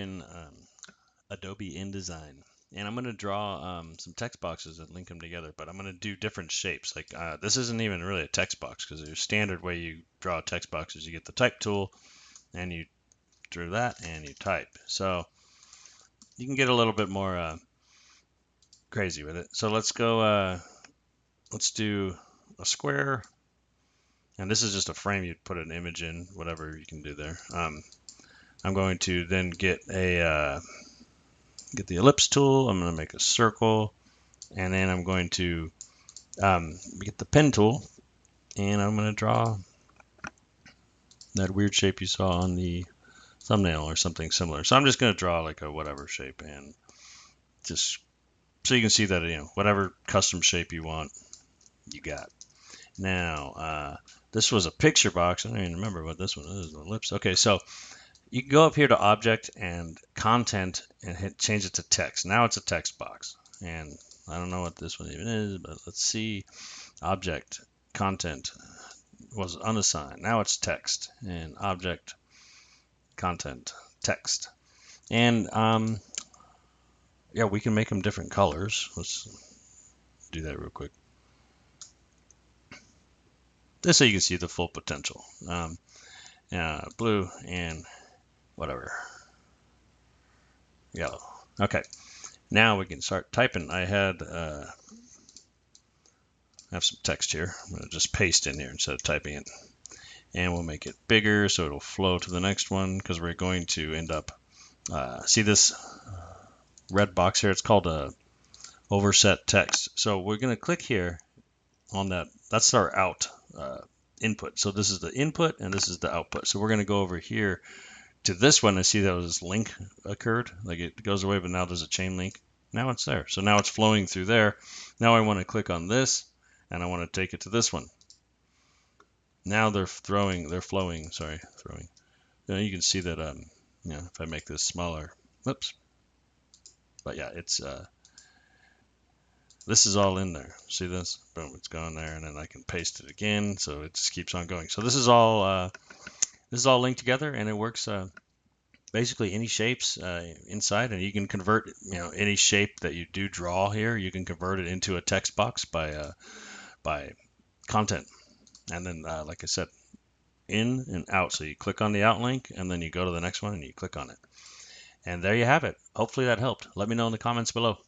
in Adobe InDesign, and I'm going to draw some text boxes and link them together, but I'm going to do different shapes. Like this isn't even really a text box, because there's standard way you draw text boxes. You get the type tool and you drew that and you type. So you can get a little bit more crazy with it. So let's go, let's do a square, and this is just a frame. You'd put an image in, whatever you can do there. I'm going to then get the ellipse tool. I'm going to make a circle, and then I'm going to get the pen tool, and I'm going to draw that weird shape you saw on the thumbnail or something similar. So I'm just going to draw like a whatever shape, and just so you can see that, whatever custom shape you want, you got. Now, this was a picture box. I don't even remember what this one is, an ellipse. Okay, so you can go up here to Object and Content and change it to text. Now it's a text box. And I don't know what this one even is, but let's see. Object, Content was unassigned. Now it's text. And Object, Content, text. And yeah, we can make them different colors. Let's do that real quick. Just so you can see the full potential. Blue and whatever. Yellow. Okay. Now we can start typing. I have some text here. I'm going to just paste in here instead of typing it. And we'll make it bigger so it'll flow to the next one, because we're going to end up, see this red box here? It's called a overset text. So we're going to click here on that. That's our out input. So this is the input and this is the output. So we're going to go over here to this one and see that this link occurred. Like it goes away, but now there's a chain link. Now it's there. So now it's flowing through there. Now I want to click on this and I want to take it to this one. Now they're flowing. Now you can see that, if I make this smaller, whoops. But yeah, it's, this is all in there. See this? Boom, it's gone there, and then I can paste it again, so it just keeps on going. So this is all linked together, and it works basically any shapes inside, and you can convert any shape that you do draw here. You can convert it into a text box by content, and then like I said, in and out. So you click on the out link, and then you go to the next one, and you click on it, and there you have it. Hopefully that helped. Let me know in the comments below.